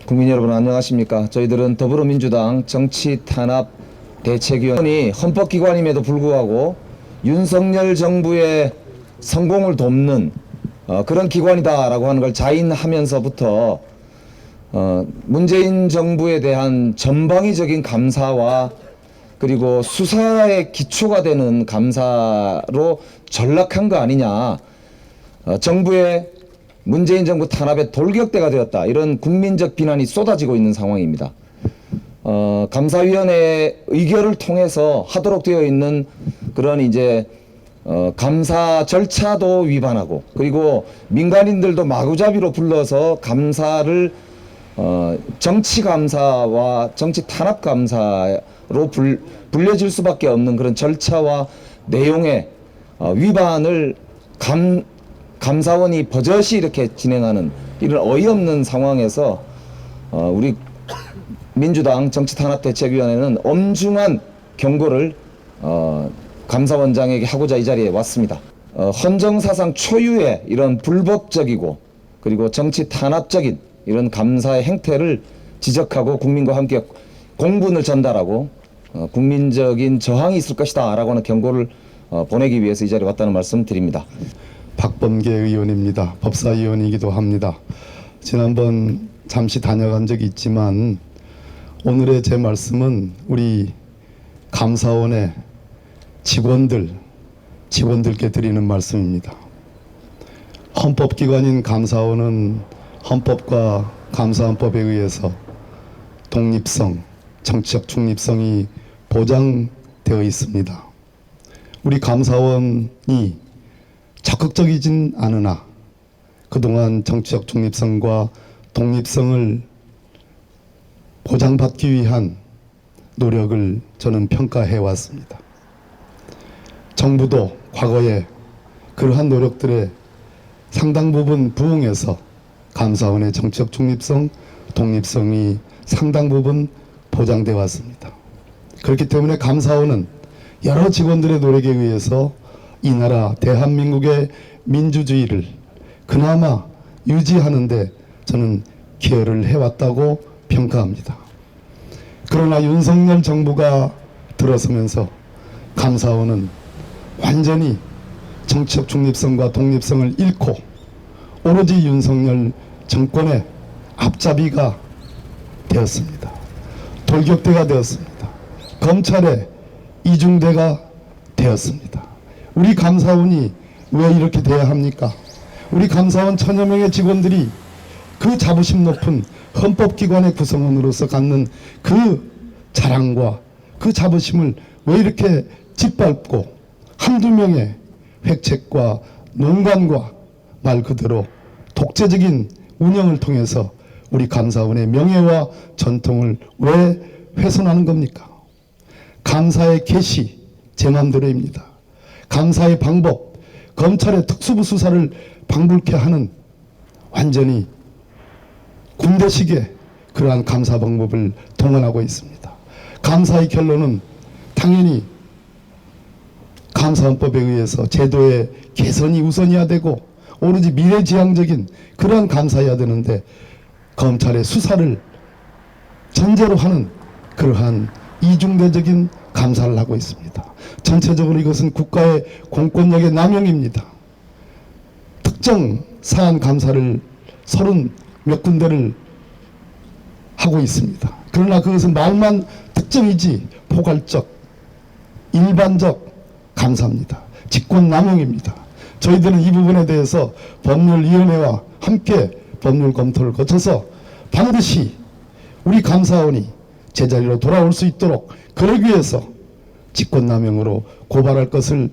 국민 여러분 안녕하십니까. 저희들은 더불어민주당 정치탄압대책위원회 헌법기관임에도 불구하고 윤석열 정부의 성공을 돕는 그런 기관이다라고 하는 걸 자인하면서부터 문재인 정부에 대한 전방위적인 감사와 그리고 수사의 기초가 되는 감사로 전락한 거 아니냐, 정부의 문재인 정부 탄압의 돌격대가 되었다, 이런 국민적 비난이 쏟아지고 있는 상황입니다. 감사위원회 의결을 통해서 하도록 되어 있는 그런 감사 절차도 위반하고, 그리고 민간인들도 마구잡이로 불러서 감사를 정치감사와 정치탄압감사로 불려질 수밖에 없는 그런 절차와 내용의 위반을 감사원이 버젓이 이렇게 진행하는 이런 어이없는 상황에서 우리 민주당 정치탄압대책위원회는 엄중한 경고를 감사원장에게 하고자 이 자리에 왔습니다. 헌정사상 초유의 이런 불법적이고 그리고 정치탄압적인 이런 감사의 행태를 지적하고 국민과 함께 공분을 전달하고 국민적인 저항이 있을 것이다 라고 하는 경고를 보내기 위해서 이 자리에 왔다는 말씀 드립니다. 박범계 의원입니다. 법사위원이기도 합니다. 지난번 잠시 다녀간 적이 있지만 오늘의 제 말씀은 우리 감사원의 직원들께 드리는 말씀입니다. 헌법기관인 감사원은 헌법과 감사헌법에 의해서 독립성, 정치적 중립성이 보장되어 있습니다. 우리 감사원이 적극적이진 않으나 그동안 정치적 중립성과 독립성을 보장받기 위한 노력을 저는 평가해 왔습니다. 정부도 과거에 그러한 노력들에 상당 부분 부응해서 감사원의 정치적 중립성, 독립성이 상당 부분 보장되어 왔습니다. 그렇기 때문에 감사원은 여러 직원들의 노력에 의해서 이 나라 대한민국의 민주주의를 그나마 유지하는데 저는 기여를 해왔다고 평가합니다. 그러나 윤석열 정부가 들어서면서 감사원은 완전히 정치적 중립성과 독립성을 잃고 오로지 윤석열 정권의 앞잡이가 되었습니다. 돌격대가 되었습니다. 검찰의 이중대가 되었습니다. 우리 감사원이 왜 이렇게 돼야 합니까? 우리 감사원 1000여 명의 직원들이 그 자부심 높은 헌법기관의 구성원으로서 갖는 그 자랑과 그 자부심을 왜 이렇게 짓밟고 한두 명의 획책과 논관과 말 그대로 독재적인 운영을 통해서 우리 감사원의 명예와 전통을 왜 훼손하는 겁니까? 감사의 개시 제 맘대로입니다. 감사의 방법, 검찰의 특수부 수사를 방불케 하는 완전히 군대식의 그러한 감사 방법을 동원하고 있습니다. 감사의 결론은 당연히 감사헌법에 의해서 제도의 개선이 우선이어야 되고 오로지 미래지향적인 그러한 감사여야 되는데 검찰의 수사를 전제로 하는 그러한 이중대적인 감사를 하고 있습니다. 전체적으로 이것은 국가의 공권력의 남용입니다. 특정 사안 감사를 30몇 군데를 하고 있습니다. 그러나 그것은 말만 특정이지 포괄적, 일반적 감사입니다. 직권남용입니다. 저희들은 이 부분에 대해서 법률위원회와 함께 법률 검토를 거쳐서 반드시 우리 감사원이 제자리로 돌아올 수 있도록 그러기 위해서 직권남용으로 고발할 것을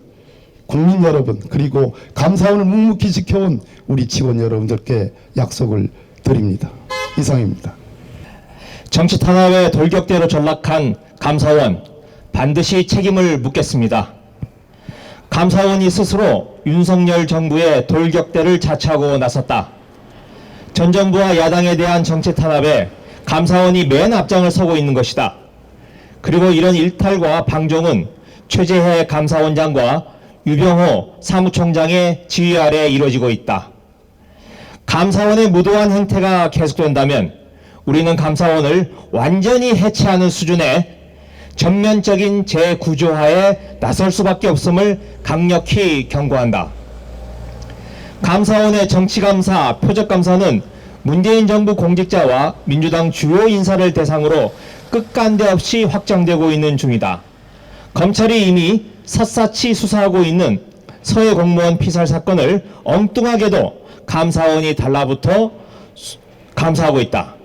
국민 여러분 그리고 감사원을 묵묵히 지켜온 우리 직원 여러분들께 약속을 드립니다. 이상입니다. 정치탄압의 돌격대로 전락한 감사원 반드시 책임을 묻겠습니다. 감사원이 스스로 윤석열 정부의 돌격대를 자처하고 나섰다. 전 정부와 야당에 대한 정치탄압에 감사원이 맨 앞장을 서고 있는 것이다. 그리고 이런 일탈과 방종은 최재해 감사원장과 유병호 사무총장의 지휘 아래 이루어지고 있다. 감사원의 무도한 행태가 계속된다면 우리는 감사원을 완전히 해체하는 수준의 전면적인 재구조화에 나설 수밖에 없음을 강력히 경고한다. 감사원의 정치감사, 표적감사는 문재인 정부 공직자와 민주당 주요 인사를 대상으로 끝간데 없이 확장되고 있는 중이다. 검찰이 이미 샅샅이 수사하고 있는 서해 공무원 피살 사건을 엉뚱하게도 감사원이 달라붙어 감사하고 있다.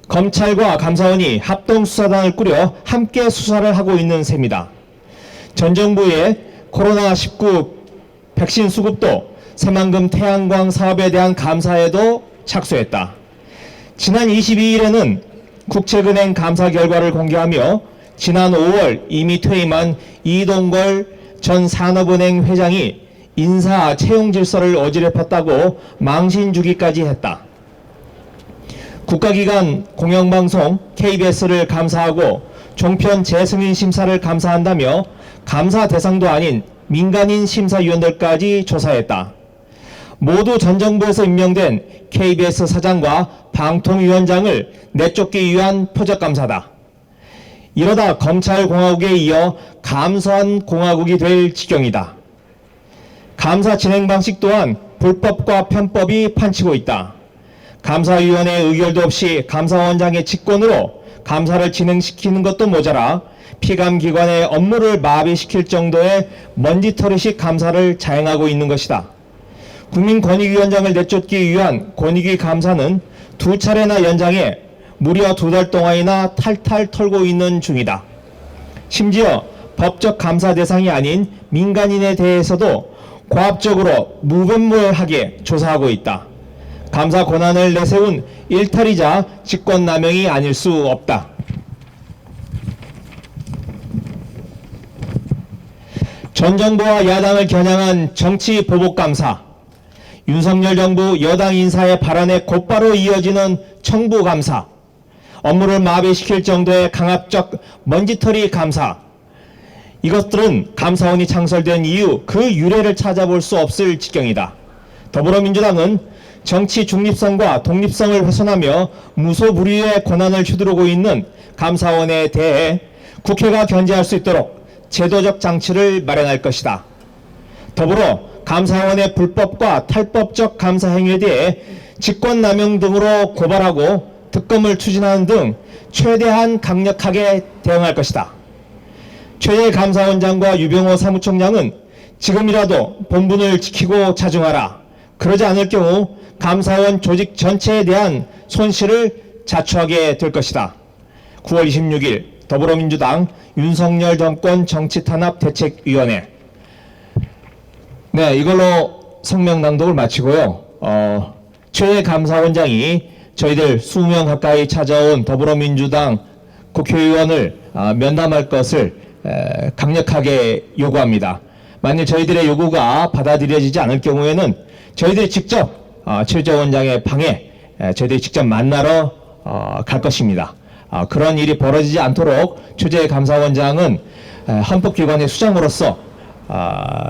검찰과 감사원이 합동수사단을 꾸려 함께 수사를 하고 있는 셈이다. 전 정부의 코로나19 백신 수급도 새만금 태양광 사업에 대한 감사에도 착수했다. 지난 22일에는 국채은행 감사 결과를 공개하며 지난 5월 이미 퇴임한 이동걸 전 산업은행 회장이 인사 채용 질서를 어지럽혔다고 망신 주기까지 했다. 국가기관 공영방송 KBS를 감사하고 종편 재승인 심사를 감사한다며 감사 대상도 아닌 민간인 심사위원들까지 조사했다. 모두 전 정부에서 임명된 KBS 사장과 방통위원장을 내쫓기 위한 표적감사다. 이러다 검찰공화국에 이어 감사원공화국이 될 지경이다. 감사 진행 방식 또한 불법과 편법이 판치고 있다. 감사위원회 의결도 없이 감사원장의 직권으로 감사를 진행시키는 것도 모자라 피감기관의 업무를 마비시킬 정도의 먼지털이식 감사를 자행하고 있는 것이다. 국민권익위원장을 내쫓기 위한 권익위 감사는 2차례나 연장해 무려 2달 동안이나 탈탈 털고 있는 중이다. 심지어 법적 감사 대상이 아닌 민간인에 대해서도 고압적으로 무분별하게 조사하고 있다. 감사 권한을 내세운 일탈이자 직권남용이 아닐 수 없다. 전 정부와 야당을 겨냥한 정치 보복감사, 윤석열 정부 여당 인사의 발언에 곧바로 이어지는 청부감사, 업무를 마비시킬 정도의 강압적 먼지털이 감사, 이것들은 감사원이 창설된 이후 그 유래를 찾아볼 수 없을 지경이다. 더불어민주당은 정치 중립성과 독립성을 훼손하며 무소불위의 권한을 휘두르고 있는 감사원에 대해 국회가 견제할 수 있도록 제도적 장치를 마련할 것이다. 더불어 감사원의 불법과 탈법적 감사 행위에 대해 직권남용 등으로 고발하고 특검을 추진하는 등 최대한 강력하게 대응할 것이다. 최재 감사원장과 유병호 사무총장은 지금이라도 본분을 지키고 자중하라. 그러지 않을 경우 감사원 조직 전체에 대한 손실을 자초하게 될 것이다. 9월 26일 더불어민주당 윤석열 정권 정치탄압대책위원회. 네, 이걸로 성명 낭독을 마치고요. 최재 감사원장이 저희들 20명 가까이 찾아온 더불어민주당 국회의원을 면담할 것을 강력하게 요구합니다. 만일 저희들의 요구가 받아들여지지 않을 경우에는 저희들이 직접 최재 원장의 방에 저희들이 직접 만나러 갈 것입니다. 그런 일이 벌어지지 않도록 최재 감사원장은 헌법기관의 수장으로서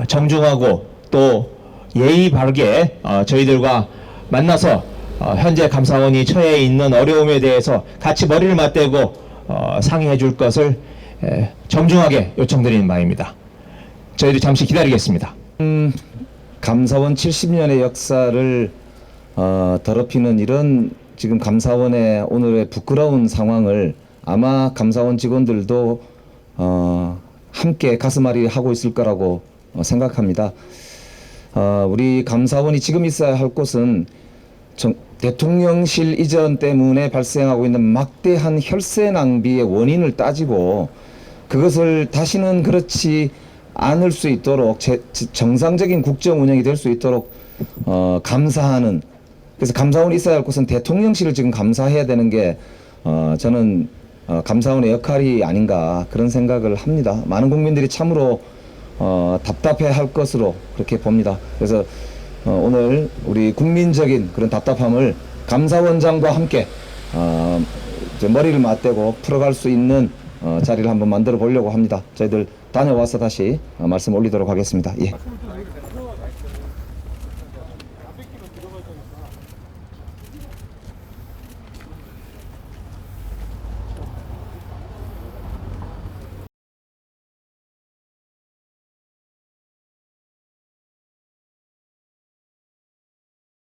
정중하고 또 예의 바르게 저희들과 만나서 현재 감사원이 처해 있는 어려움에 대해서 같이 머리를 맞대고 상의해 줄 것을 정중하게 요청드리는 바입니다. 저희들 잠시 기다리겠습니다. 감사원 70년의 역사를 더럽히는 이런 지금 감사원의 오늘의 부끄러운 상황을 아마 감사원 직원들도 함께 가슴앓이 하고 있을 거라고 생각합니다. 우리 감사원이 지금 있어야 할 곳은 대통령실 이전 때문에 발생하고 있는 막대한 혈세 낭비의 원인을 따지고 그것을 다시는 그렇지 않을 수 있도록 정상적인 국정 운영이 될 수 있도록 감사하는, 그래서 감사원이 있어야 할 곳은 대통령실을 지금 감사해야 되는 게 저는 감사원의 역할이 아닌가 그런 생각을 합니다. 많은 국민들이 참으로 답답해 할 것으로 그렇게 봅니다. 그래서 오늘 우리 국민적인 그런 답답함을 감사원장과 함께 머리를 맞대고 풀어갈 수 있는 자리를 한번 만들어 보려고 합니다. 저희들 다녀와서 다시 말씀 올리도록 하겠습니다. 예.